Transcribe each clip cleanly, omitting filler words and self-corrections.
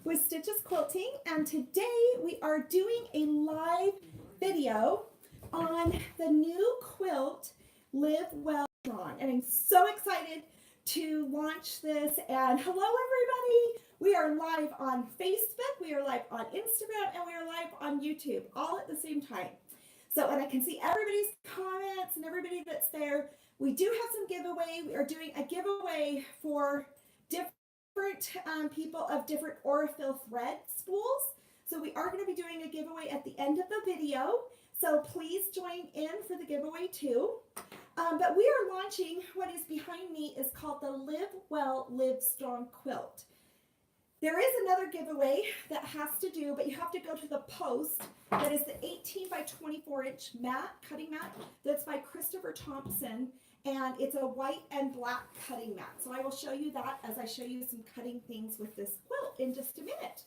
with Stitches Quilting, and today we are doing a live video on the new quilt, Live Well Strong, and I'm so excited to launch this. And hello everybody, we are live on Facebook, we are live on Instagram, and we are live on YouTube, all at the same time. So, and I can see everybody's comments and everybody that's there. We do have some giveaway. We are doing a giveaway for different people of different Aurifil thread spools. So we are going to be doing a giveaway at the end of the video. So please join in for the giveaway too. But we are launching what is behind me is called the Live Well, Live Strong quilt. There is another giveaway that has to do, but you have to go to the post. That is the 18 by 24 inch mat, cutting mat. That's by Christopher Thompson. And it's a white and black cutting mat. So I will show you that as I show you some cutting things with this quilt in just a minute.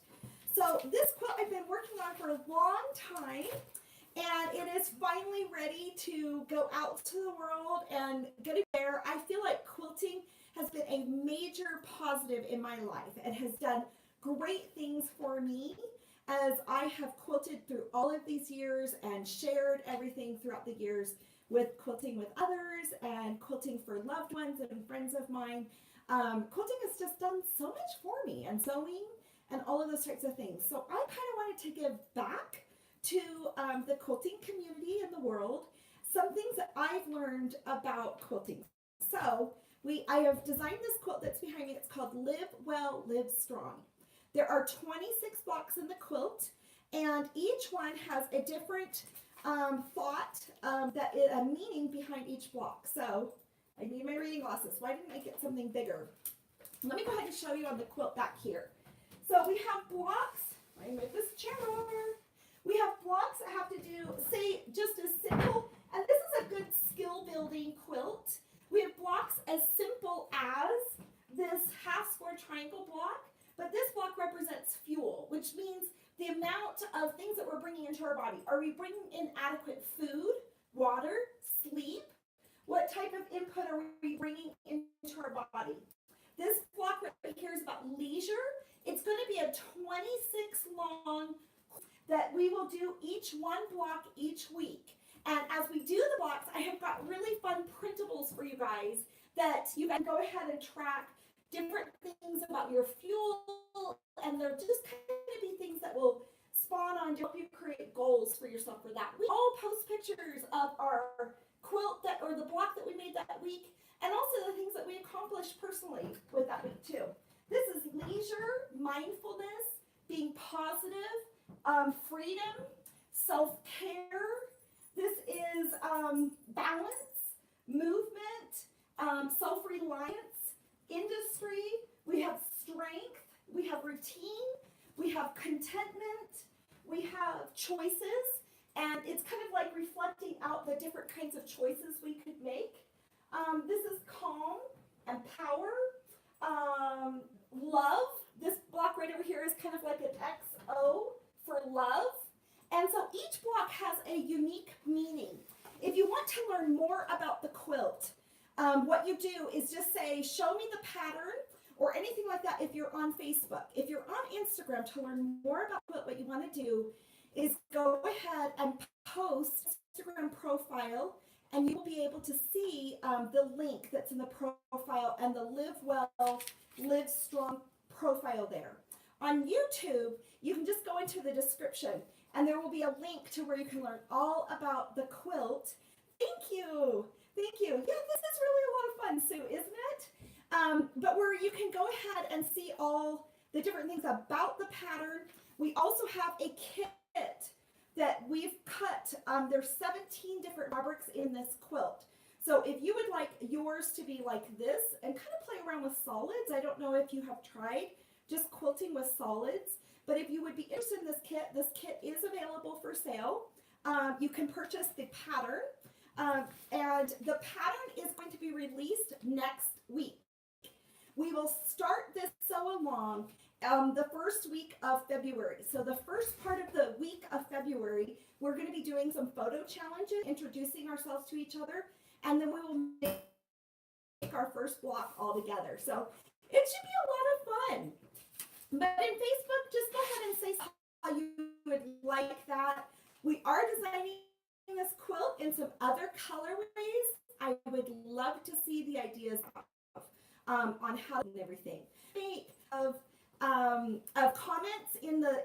So this quilt I've been working on for a long time, and it is finally ready to go out to the world and get it there. I feel like quilting has been a major positive in my life. It has done great things for me as I have quilted through all of these years and shared everything throughout the years with quilting with others and quilting for loved ones and friends of mine. Quilting has just done so much for me, and sewing and all of those types of things. So I kind of wanted to give back to the quilting community in the world some things that I've learned about quilting. So I have designed this quilt that's behind me. It's called Live Well, Live Strong. There are 26 blocks in the quilt, and each one has a different thought, a meaning behind each block. So I need my reading glasses. Why didn't I get something bigger? Let me go ahead and show you on the quilt back here. So we have blocks. Let me move this chair over. We have blocks that have to do, say, just as simple, and this is a good skill building quilt. We have blocks as simple as this half square triangle block, but this block represents fuel, which means the amount of things that we're bringing into our body. Are we bringing in adequate food, water, sleep? What type of input are we bringing into our body? This block right here is about leisure. It's going to be a 26 long that we will do each one block each week. And as we do the blocks, I have got really fun printables for you guys that you can go ahead and track different things about your fuel, and they're just kind of be things that will spawn on to help you create goals for yourself for that week. I'll post pictures of our quilt or the block that we made that week, and also the things that we accomplished personally with that week too. This is leisure, mindfulness, being positive, freedom, self-care. This is balance, movement, self-reliance, industry. We have strength, we have routine, we have contentment, we have choices, and it's kind of like reflecting out the different kinds of choices we could make. This is calm and power, love. This block right over here is kind of like an XO for love. And so each block has a unique meaning. If you want to learn more about the quilt, what you do is just say, show me the pattern or anything like that if you're on Facebook. If you're on Instagram, to learn more about what you want to do is go ahead and post Instagram profile, and you will be able to see the link that's in the profile and the Live Well, Live Strong profile there. On YouTube, you can just go into the description, and there will be a link to where you can learn all about the quilt. Thank you. Thank you. Yeah, this is really a lot of fun, Sue, isn't it? But where you can go ahead and see all the different things about the pattern. We also have a kit that we've cut. There's 17 different fabrics in this quilt. So if you would like yours to be like this and kind of play around with solids, I don't know if you have tried just quilting with solids, but if you would be interested in this kit is available for sale. You can purchase the pattern, and the pattern is going to be released next week. We will start this sew along the first week of February. So the first part of the week of February, we're going to be doing some photo challenges, introducing ourselves to each other, and then we will make our first block all together. So it should be a lot of fun. But in Facebook, we are designing this quilt in some other colorways. I would love to see the ideas on how to do everything. Of comments in the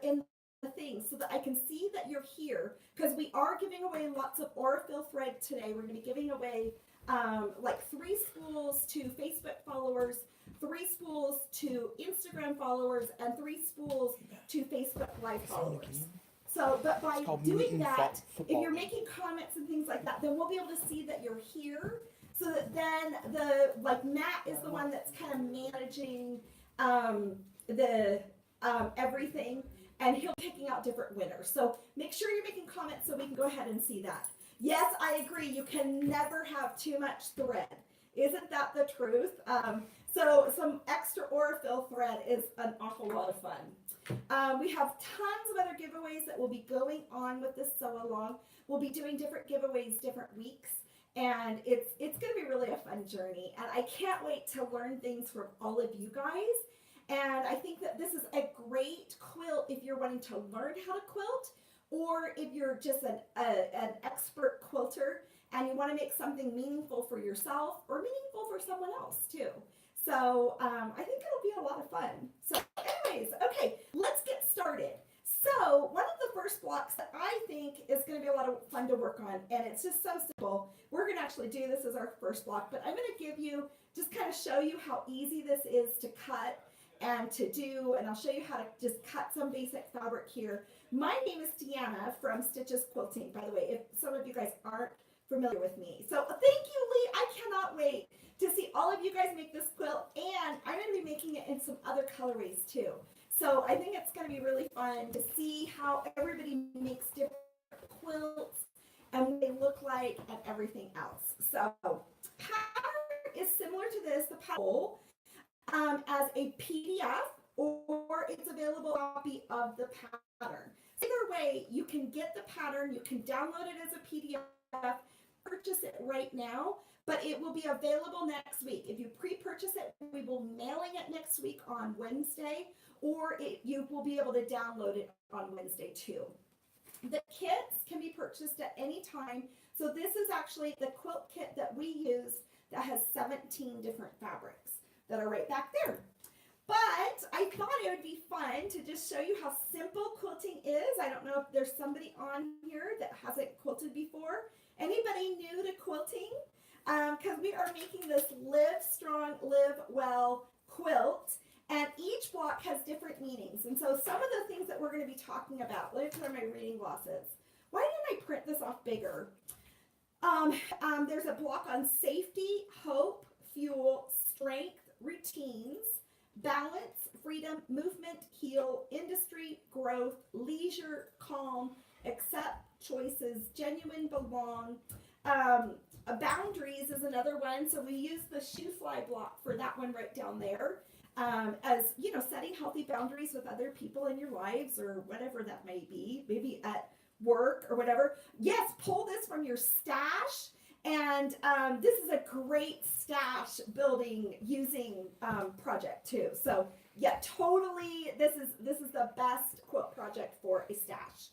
thing so that I can see that you're here, because we are giving away lots of Aurifil thread today. We're going to be giving away like 3 spools to Facebook followers, 3 spools to Instagram followers, and 3 spools to Facebook Live followers. So, but by doing that, if you're making comments and things like that, then we'll be able to see that you're here. So that then Matt is the one that's kind of managing everything, and he'll be picking out different winners. So make sure you're making comments so we can go ahead and see that. Yes, I agree. You can never have too much thread. Isn't that the truth? So some extra Aurifil thread is an awful lot of fun. We have tons of other giveaways that will be going on with this sew along. We'll be doing different giveaways different weeks, and it's going to be really a fun journey. And I can't wait to learn things from all of you guys. And I think that this is a great quilt if you're wanting to learn how to quilt, or if you're just an expert quilter and you want to make something meaningful for yourself or meaningful for someone else too. So I think it'll be a lot of fun. So anyways, okay, let's get started. So one of the first blocks that I think is going to be a lot of fun to work on, and it's just so simple. We're going to actually do this as our first block, but I'm going to give you, just kind of show you how easy this is to cut and to do, and I'll show you how to just cut some basic fabric here. My name is Deanna from Stitches Quilting, by the way, if some of you guys aren't familiar with me. So thank you, Lee. I cannot wait to see all of you guys make this quilt, and I'm going to be making it in some other colorways too. So I think it's going to be really fun to see how everybody makes different quilts and what they look like and everything else. So pattern is similar to this, the pattern as a PDF, or it's available copy of the pattern. Either way, you can get the pattern, you can download it as a PDF, purchase it right now, but it will be available next week. If you pre-purchase it, we will be mailing it next week on Wednesday, or you will be able to download it on Wednesday too. The kits can be purchased at any time. So this is actually the quilt kit that we use that has 17 different fabrics that are right back there. But I thought it would be fun to just show you how simple quilting is. I don't know if there's somebody on here that hasn't quilted before. Anybody new to quilting? Because we are making this Live Strong, Live Well quilt, and each block has different meanings. And so some of the things that we're going to be talking about, let me put on my reading glasses. Why didn't I print this off bigger? There's a block on safety, hope, fuel, strength, routines, balance, freedom, movement, heal, industry, growth, leisure, calm, accept, choices, genuine, belong. Boundaries is another one. So we use the shoe fly block for that one right down there. As you know, setting healthy boundaries with other people in your lives, or whatever that may be, maybe at work or whatever. Yes, pull this from your stash. And this is a great stash building using project too. So yeah, totally. This is the best quilt project for a stash.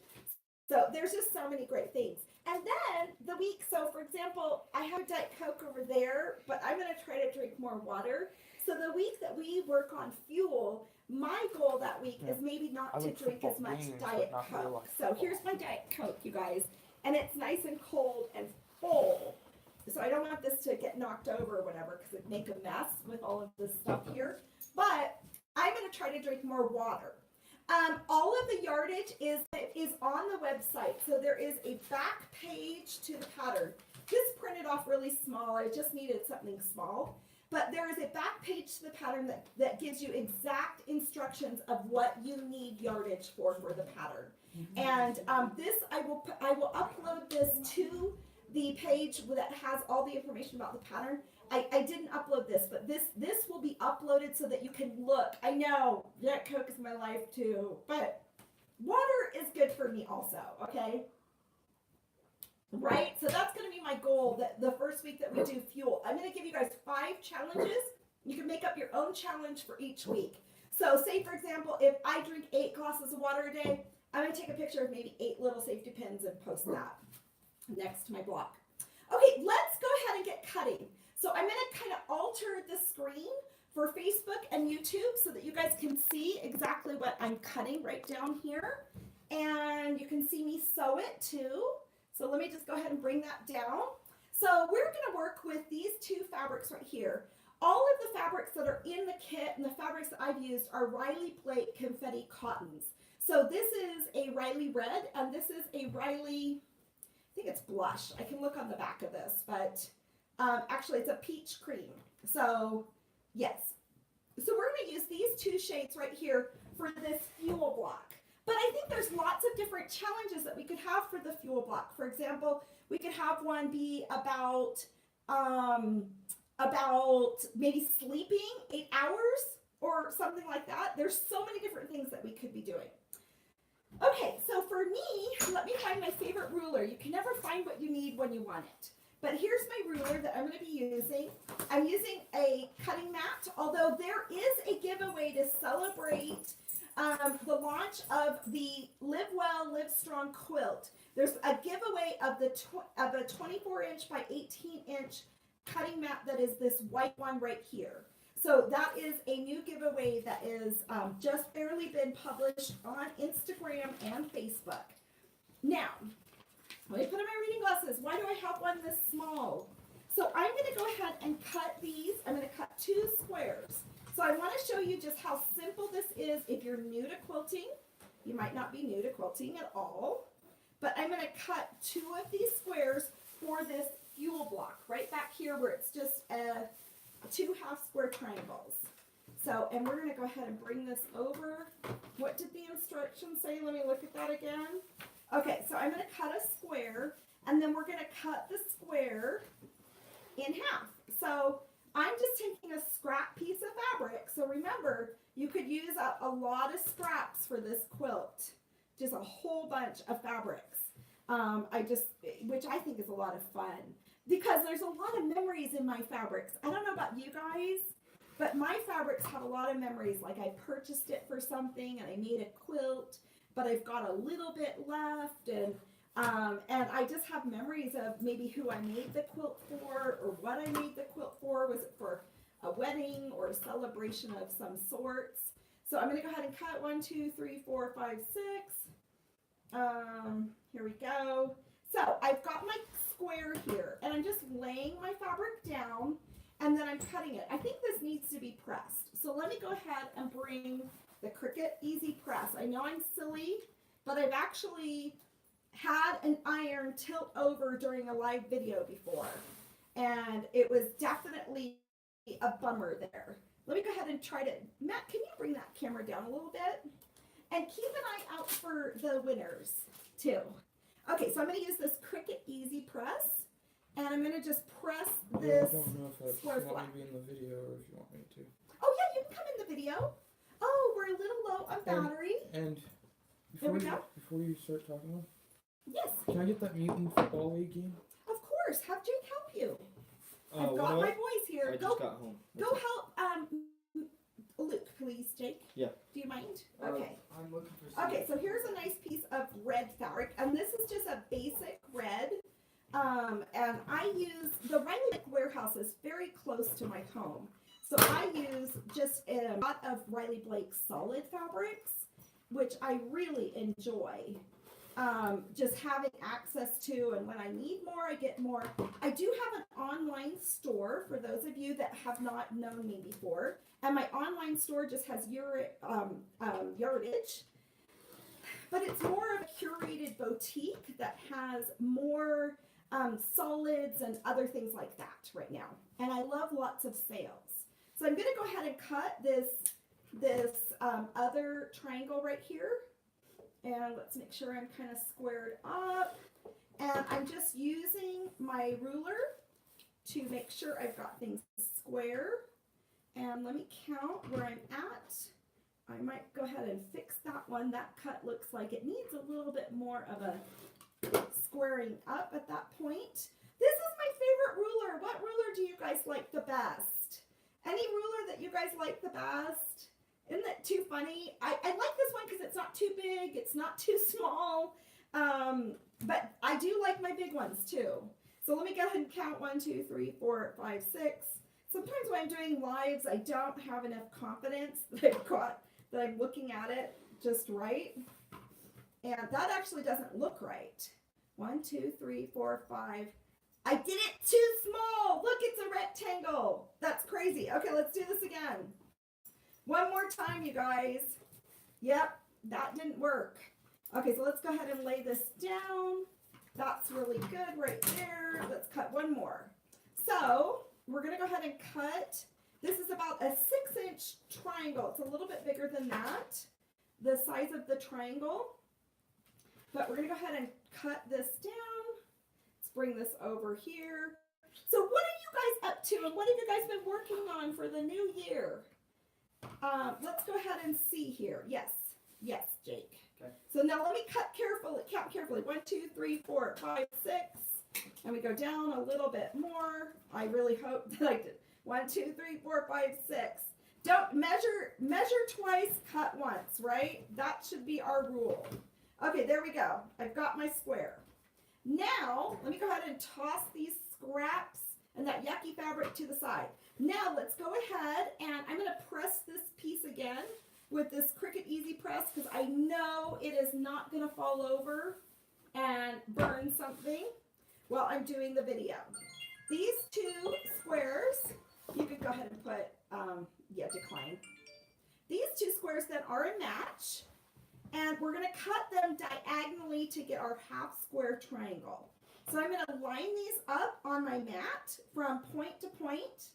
So there's just so many great things. And then the week, so for example, I have a Diet Coke over there, but I'm going to try to drink more water. So the week that we work on fuel, my goal that week is maybe not to drink as much Diet Coke. So here's my Diet Coke, you guys. And it's nice and cold and full. So I don't want this to get knocked over or whatever, because it'd make a mess with all of this stuff here. But I'm going to try to drink more water. All of the yardage is on the website. So there is a back page to the pattern. This printed off really small. I just needed something small. But there is a back page to the pattern that gives you exact instructions of what you need yardage for the pattern. And this I will upload this to the page that has all the information about the pattern. I didn't upload this, but this will be uploaded so that you can look. I know Diet Coke is my life too, but water is good for me also, okay? Right? So that's going to be my goal, that the first week that we do fuel. I'm going to give you guys 5 challenges. You can make up your own challenge for each week. So say, for example, if I drink 8 glasses of water a day, I'm going to take a picture of maybe 8 little safety pins and post that next to my block. Okay, let's go ahead and get cutting. So I'm going to kind of alter the screen for Facebook and YouTube so that you guys can see exactly what I'm cutting right down here. And you can see me sew it too. So let me just go ahead and bring that down. So we're going to work with these 2 fabrics right here. All of the fabrics that are in the kit and the fabrics that I've used are Riley Blake Confetti Cottons. So this is a Riley Red and this is a Riley, I think it's Blush. I can look on the back of this, but actually it's a Peach Cream. So yes. So we're going to use these 2 shades right here for this fuel block. But I think there's lots of different challenges that we could have for the fuel block. For example, we could have one be about maybe sleeping 8 hours or something like that. There's so many different things that we could be doing. Okay, so for me, let me find my favorite ruler. You can never find what you need when you want it. But here's my ruler that I'm going to be using. I'm using a cutting mat, although there is a giveaway to celebrate the launch of the Live Well, Live Strong quilt. There's a giveaway of a 24-inch by 18-inch cutting mat that is this white one right here. So that is a new giveaway that is just barely been published on Instagram and Facebook. Now, let me put on my reading glasses. Why do I have one this small? So I'm going to go ahead and cut these. I'm going to cut 2 squares. So I want to show you just how simple this is if you're new to quilting. You might not be new to quilting at all. But I'm going to cut 2 of these squares for this fuel block right back here where it's just 2 half square triangles. So, and we're going to go ahead and bring this over. What did the instructions say? Let me look at that again. Okay, so I'm going to cut a square, and then we're going to cut the square in half. So I'm just taking a scrap piece of fabric. So remember, you could use a lot of scraps for this quilt. Just a whole bunch of fabrics. Which I think is a lot of fun. Because there's a lot of memories in my fabrics. I don't know about you guys, but my fabrics have a lot of memories. Like I purchased it for something and I made a quilt, but I've got a little bit left, and I just have memories of maybe who I made the quilt for or what I made the quilt for. Was it for a wedding or a celebration of some sorts? So I'm going to go ahead and cut 1, 2, 3, 4, 5, 6. Here we go. So I've got my square here, and I'm just laying my fabric down, and then I'm cutting it. I think this needs to be pressed. So let me go ahead and bring the Cricut Easy Press. I know I'm silly, but I've actually had an iron tilt over during a live video before, and it was definitely a bummer there. Let me go ahead and try to, Matt, can you bring that camera down a little bit? And keep an eye out for the winners too. Okay, so I'm going to use this Cricut Easy Press, and I'm going to just press this. I don't know if square you want flat. me to be in the video or if you want me to. Oh yeah, you can come in the video. Oh, we're a little low on battery. And There we before go. before you start talking, Yes, can I get that mutant football league game? of course. Have Jake help you. I've What got do my boys here. I Go just got home. Go help Luke, please, Jake. Yeah. Do you mind? Okay. I'm looking for some. Okay, so here's a nice piece of red fabric, and this is just a basic red. And I use, the Riley warehouse is very close to my home. So I use just a lot of Riley Blake solid fabrics, which I really enjoy. Just having access to, and when I need more, I get more. I do have an online store for those of you that have not known me before, and my online store just has yardage, but it's more of a curated boutique that has more solids and other things like that right now, and I love lots of sales. So I'm going to go ahead and cut this other triangle right here. And let's make sure I'm kind of squared up. And I'm just using my ruler to make sure I've got things square. And let me count where I'm at. I might go ahead and fix that one. That cut looks like it needs a little bit more of a squaring up at that point. This is my favorite ruler. What ruler do you guys like the best? Any ruler that you guys like the best? Isn't that too funny? I like this one because it's not too big. big, it's not too small, but I do like my big ones too. So let me go ahead and count 1, 2, 3, 4, 5, 6. Sometimes when I'm doing lives, I don't have enough confidence that I'm looking at it just right. And that actually doesn't look right. 1, 2, 3, 4, 5. I did it too small. Look, it's a rectangle. That's crazy. Okay, let's do this again. One more time, you guys. Yep, that didn't work. Okay, so let's go ahead and lay this down. That's really good right there. Let's cut one more. So we're going to go ahead and cut. This is about a 6-inch triangle. It's a little bit bigger than that, the size of the triangle. But we're going to go ahead and cut this down. Let's bring this over here. So what are you guys up to, and what have you guys been working on for the new year? Let's go ahead and see here. Yes, Jake. Okay. So now let me count carefully. 1, 2, 3, 4, 5, 6. And we go down a little bit more. I really hope that I did. 1, 2, 3, 4, 5, 6. Don't measure twice, cut once, right? That should be our rule. Okay, there we go. I've got my square. Now, let me go ahead and toss these scraps and that yucky fabric to the side. Now, let's go ahead and I'm going to press this piece again with this Cricut Easy Press because I know it is not going to fall over and burn something while I'm doing the video. These two squares, you could go ahead and put, decline. These two squares then are a match, and we're going to cut them diagonally to get our half square triangle. So I'm going to line these up on my mat from point to point.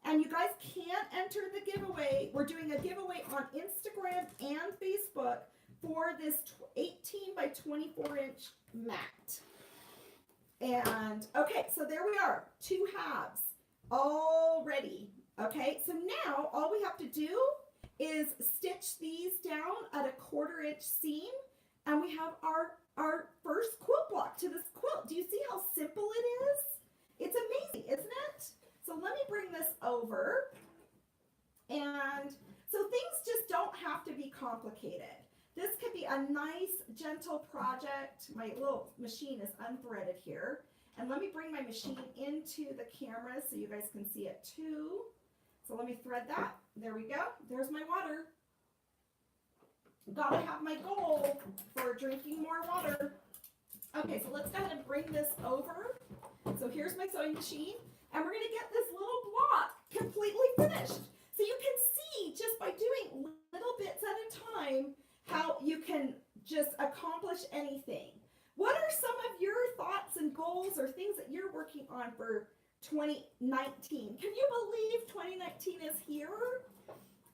And you guys can enter the giveaway. We're doing a giveaway on Instagram and Facebook for this 18 by 24 inch mat. And okay, so there we are, 2 halves all ready. Okay, so now all we have to do is stitch these down at a 1/4 inch seam, and we have our first quilt block to this quilt. Do you see how simple it is? It's amazing, isn't it? So let me bring this over. And so things just don't have to be complicated. This could be a nice, gentle project. My little machine is unthreaded here. And let me bring my machine into the camera so you guys can see it too. So let me thread that. There we go. There's my water. Gotta have my goal for drinking more water. Okay, so let's go ahead and bring this over. So here's my sewing machine. And we're going to get this little block completely finished. So you can see just by doing little bits at a time how you can just accomplish anything. What are some of your thoughts and goals or things that you're working on for 2019? Can you believe 2019 is here?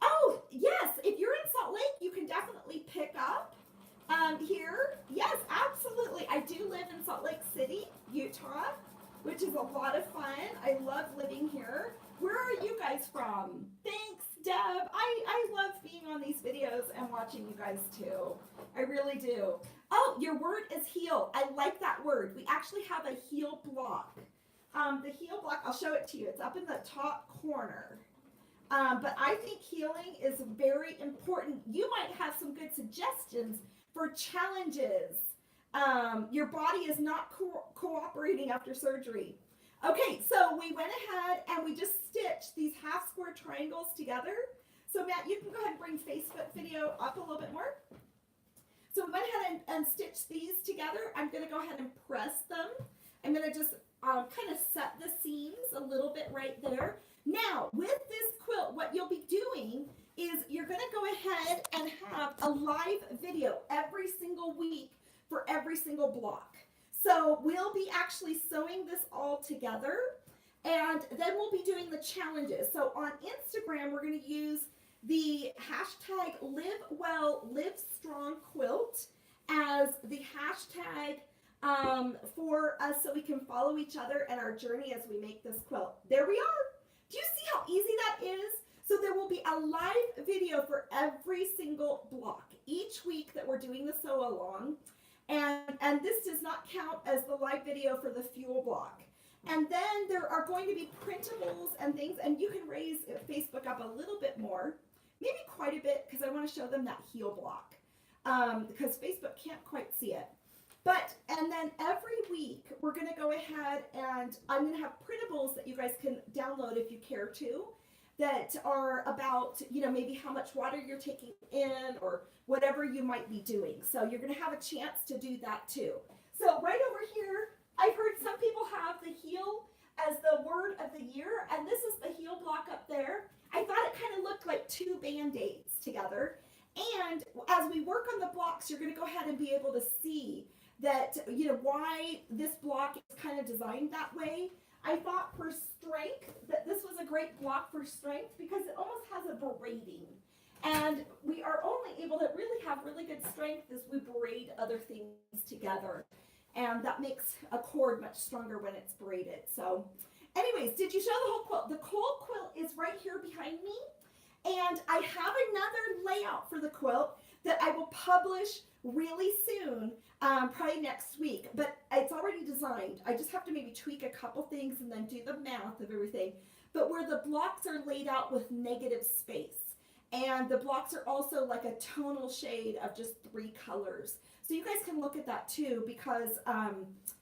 Oh, yes. If you're in Salt Lake, you can definitely pick up here. Yes, absolutely. I do live in Salt Lake City, Utah, which is a lot of fun. I love living here. Where are you guys from? Thanks, Deb. I love being on these videos and watching you guys too. I really do. Oh, your word is heal. I like that word. We actually have a heal block. The heal block, I'll show it to you. It's up in the top corner. But I think healing is very important. You might have some good suggestions for challenges. Your body is not cooperating after surgery. Okay, so we went ahead and we just stitched these half square triangles together. So Matt, you can go ahead and bring Facebook video up a little bit more. So we went ahead and stitched these together. I'm going to go ahead and press them. I'm going to just kind of set the seams a little bit right there. Now, with this quilt, what you'll be doing is you're going to go ahead and have a live video every single week for every single block. So we'll be actually sewing this all together, and then we'll be doing the challenges. So on Instagram, we're going to use the hashtag #LiveWellLiveStrongQuilt as the hashtag for us so we can follow each other and our journey as we make this quilt. There we are. Do you see how easy that is? So there will be a live video for every single block each week that we're doing the sew along. And this does not count as the live video for the fuel block. And then there are going to be printables and things, and you can raise Facebook up a little bit more, maybe quite a bit, because I want to show them that heel block. because Facebook can't quite see it. And then every week we're going to go ahead and I'm going to have printables that you guys can download if you care to, that are about, maybe how much water you're taking in or whatever you might be doing. So you're going to have a chance to do that too. So right over here, I've heard some people have the heel as the word of the year, and this is the heel block up there. I thought it kind of looked like two Band-Aids together. And as we work on the blocks, you're going to go ahead and be able to see that, why this block is kind of designed that way. I thought for strength that this was a great block for strength because it almost has a braiding. And we are only able to really have really good strength as we braid other things together. And that makes a cord much stronger when it's braided. So anyways, did you show the whole quilt? The whole quilt is right here behind me. And I have another layout for the quilt that I will publish really soon, probably next week. But it's already designed. I just have to maybe tweak a couple things and then do the math of everything. But where the blocks are laid out with negative space. And the blocks are also like a tonal shade of just 3 colors. So you guys can look at that too, because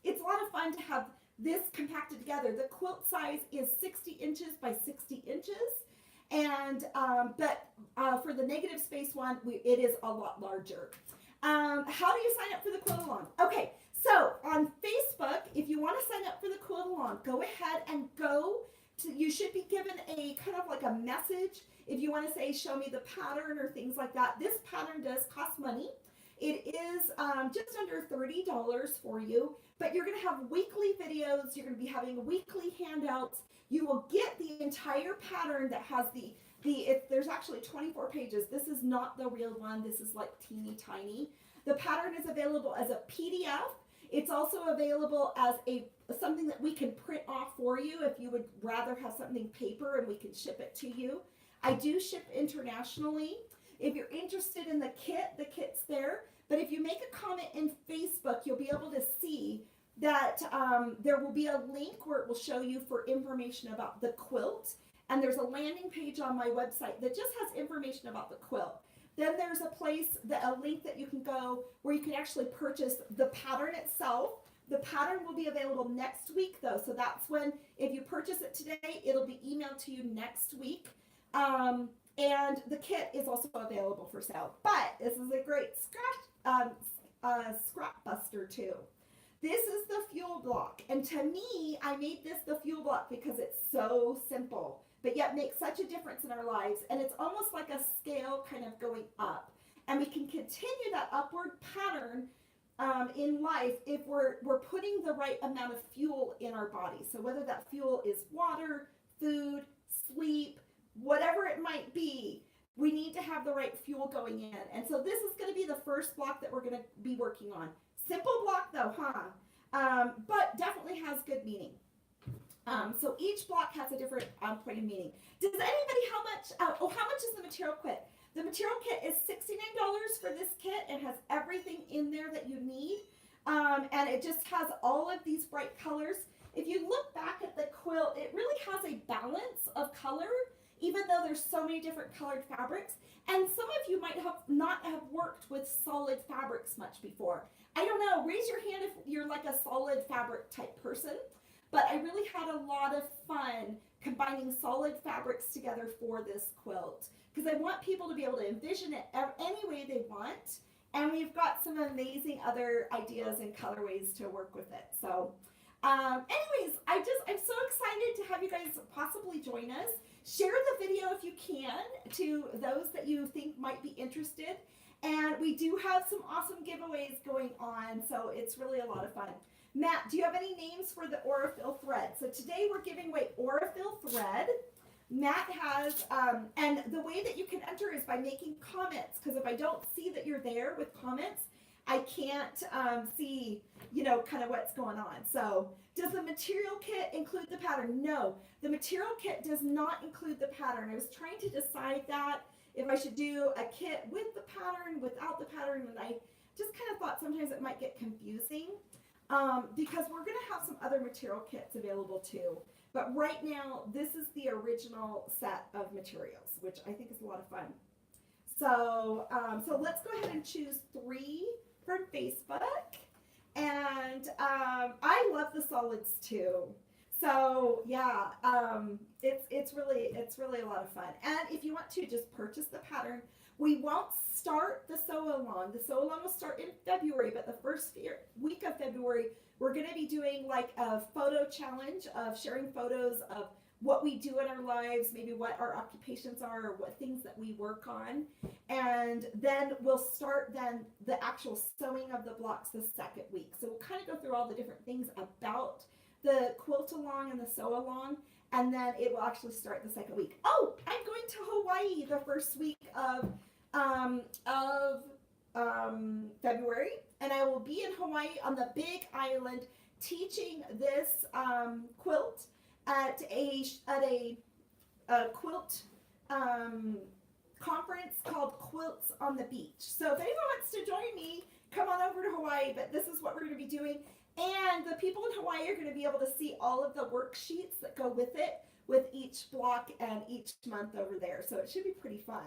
it's a lot of fun to have this compacted together. The quilt size is 60 inches by 60 inches. And, for the negative space one, it is a lot larger. How do you sign up for the quilt along? Okay, so on Facebook, if you want to sign up for the quilt along, go ahead and you should be given a kind of like a message. If you want to say, show me the pattern or things like that. This pattern does cost money. It is just under $30 for you, but you're going to have weekly videos. You're going to be having weekly handouts. You will get the entire pattern that has there's actually 24 pages. This is not the real one. This is like teeny tiny. The pattern is available as a PDF. It's also available as something that we can print off for you if you would rather have something paper and we can ship it to you. I do ship internationally. If you're interested in the kit's there. But if you make a comment in Facebook, you'll be able to see that there will be a link where it will show you for information about the quilt. And there's a landing page on my website that just has information about the quilt. Then there's a link that you can go where you can actually purchase the pattern itself. The pattern will be available next week though. So that's when, if you purchase it today, it'll be emailed to you next week. And the kit is also available for sale. But this is a great scrap buster too. This is the fuel block. And to me, I made this the fuel block because it's so simple, but yet makes such a difference in our lives. And it's almost like a scale kind of going up. And we can continue that upward pattern in life if we're putting the right amount of fuel in our body. So whether that fuel is water, food, sleep, whatever it might be, we need to have the right fuel going in. And so this is going to be the first block that we're going to be working on. Simple block though, huh? But definitely has good meaning. So each block has a different point of meaning. Does anybody, how much is the material kit? The material kit is $69 for this kit. It has everything in there that you need. And it just has all of these bright colors. If you look back at the quilt, it really has a balance of color, even though there's so many different colored fabrics. And some of you might not have worked with solid fabrics much before. I don't know, raise your hand if you're like a solid fabric type person. But I really had a lot of fun combining solid fabrics together for this quilt, because I want people to be able to envision it any way they want. And we've got some amazing other ideas and colorways to work with it. So anyways, I'm so excited to have you guys possibly join us. Share the video if you can to those that you think might be interested. And we do have some awesome giveaways going on, so it's really a lot of fun. Matt, do you have any names for the Aurifil thread? So today we're giving away Aurifil thread. Matt has, and the way that you can enter is by making comments, because if I don't see that you're there with comments, I can't see, kind of what's going on. So does the material kit include the pattern? No, the material kit does not include the pattern. I was trying to decide that if I should do a kit with the pattern, without the pattern, and I just kind of thought sometimes it might get confusing because we're going to have some other material kits available too. But right now, this is the original set of materials, which I think is a lot of fun. So, so let's go ahead and choose free from Facebook. And I love the solids too. So yeah, it's really a lot of fun. And if you want to just purchase the pattern, we won't start the sew along. The sew along will start in February, but the first week of February, we're going to be doing like a photo challenge of sharing photos of what we do in our lives, maybe what our occupations are, or what things that we work on. And then we'll start then the actual sewing of the blocks the second week. So we'll kind of go through all the different things about the quilt along and the sew along, and then it will actually start the second week. Oh, I'm going to Hawaii the first week of February, and I will be in Hawaii on the Big Island teaching this quilt at a quilt conference called Quilts on the Beach. So if anyone wants to join me, come on over to Hawaii, but this is what we're going to be doing. And the people in Hawaii are going to be able to see all of the worksheets that go with it, with each block and each month over there. So it should be pretty fun.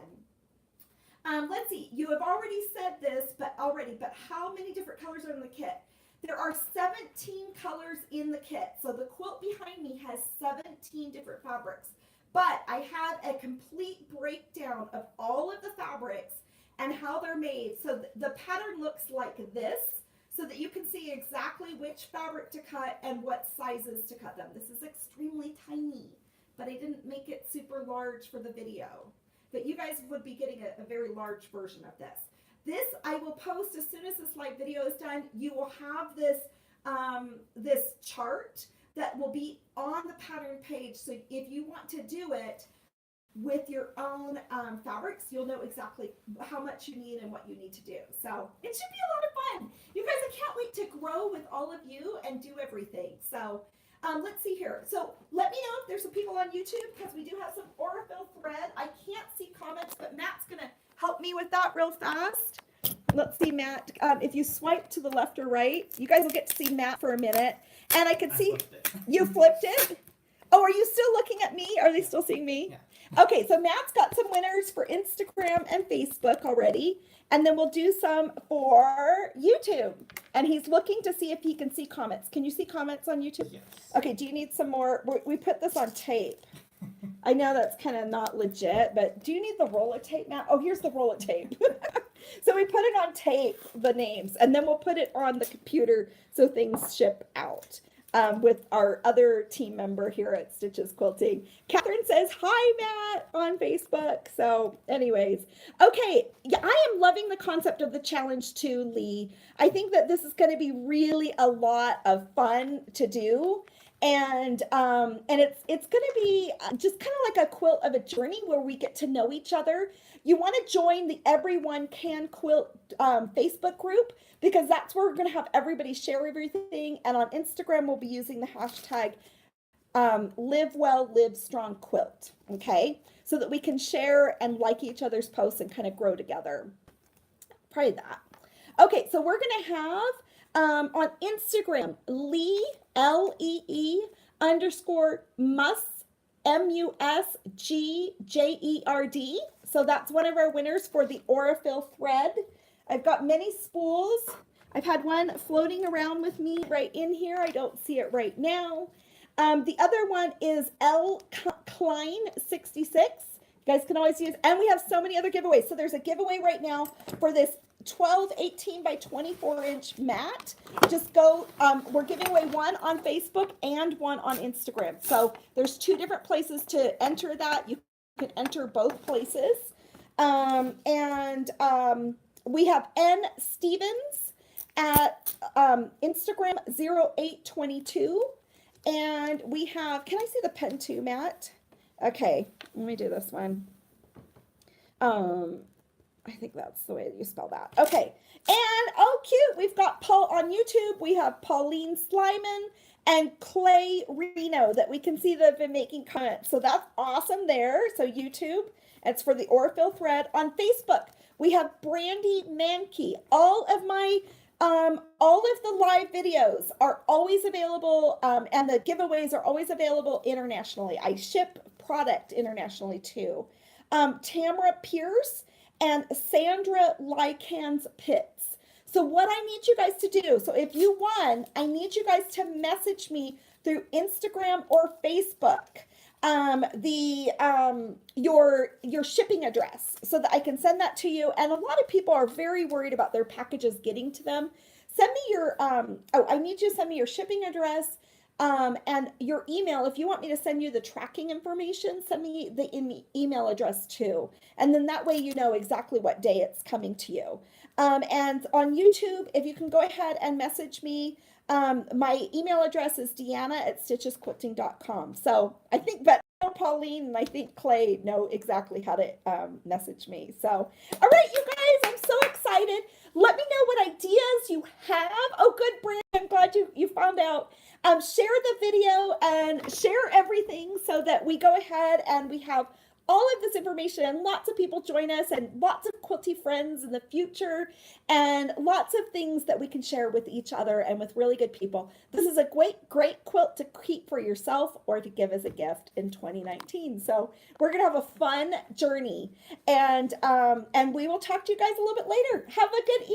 Let's see, you have already said this, but how many different colors are in the kit? There are 17 colors in the kit. So the quilt behind me has 17 different fabrics. But I have a complete breakdown of all of the fabrics and how they're made. So the pattern looks like this, so that you can see exactly which fabric to cut and what sizes to cut them. This is extremely tiny, but I didn't make it super large for the video. But you guys would be getting a very large version of this. This I will post as soon as this live video is done. You will have this, this chart that will be on the pattern page. So if you want to do it with your own fabrics, you'll know exactly how much you need and what you need to do. So it should be a lot of fun. You guys, I can't wait to grow with all of you and do everything. So let's see here. So let me know if there's some people on YouTube, because we do have some Aurifil thread. I can't see comments, but Matt's going to help me with that real fast. Let's see, Matt. If you swipe to the left or right, you guys will get to see Matt for a minute. And I can see you flipped it. Oh, are you still looking at me? Are they still seeing me? Yeah. Okay, so Matt's got some winners for Instagram and Facebook already. And then we'll do some for YouTube. And he's looking to see if he can see comments. Can you see comments on YouTube? Yes. Okay, do you need some more? We put this on tape. I know that's kind of not legit, but do you need the roll of tape, Matt? Oh, here's the roll of tape. So we put it on tape, the names, and then we'll put it on the computer so things ship out. With our other team member here at Stitches Quilting. Catherine says, hi, Matt, on Facebook. So anyways, okay. Yeah, I am loving the concept of the challenge too, Lee. I think that this is going to be really a lot of fun to do. And it's going to be just kind of like a quilt of a journey where we get to know each other. You want to join the Everyone Can Quilt Facebook group, because that's where we're going to have everybody share everything. And on Instagram, we'll be using the hashtag Live Well, Live Strong Quilt. Okay, so that we can share and like each other's posts and kind of grow together. Probably that. Okay, so we're going to have on Instagram, Lee, Lee _Mus, MUSGJERD. So that's one of our winners for the Aurifil thread. I've got many spools. I've had one floating around with me right in here. I don't see it right now. The other one is L Klein 66. You guys can always use, and we have so many other giveaways. So there's a giveaway right now for this 12, 18 by 24 inch mat. Just go, we're giving away one on Facebook and one on Instagram. So there's two different places to enter that. You can enter both places. We have N Stevens at Instagram 0822. And we have, can I see the pen too, Matt? Okay, let me do this one. I think that's the way you spell that. Okay, and oh, cute. We've got Paul on YouTube. We have Pauline Slyman and Clay Reno that we can see that have been making comments. So that's awesome there. So YouTube, it's for the Aurifil thread. On Facebook, we have Brandy Mankey. All of the live videos are always available, and the giveaways are always available internationally. I ship product internationally too. Tamara Pierce and Sandra Lycans Pitts. So what I need you guys to do, so if you won, I need you guys to message me through Instagram or Facebook your shipping address so that I can send that to you. And a lot of people are very worried about their packages getting to them. Send me your I need you to send me your shipping address and your email. If you want me to send you the tracking information, send me the email address too. And then that way you know exactly what day it's coming to you. And on YouTube, if you can go ahead and message me, my email address is deanna@stitchesquilting.com. So I think, but Pauline and I think Clay know exactly how to message me. So, all right, you guys, I'm so excited. Let me know what ideas you have. Oh, good, Brent. I'm glad you found out. Share the video and share everything so that we go ahead and we have all of this information and lots of people join us and lots of quilty friends in the future and lots of things that we can share with each other and with really good people. This is a great quilt to keep for yourself or to give as a gift in 2019. So we're gonna have a fun journey and we will talk to you guys a little bit later. Have a good evening.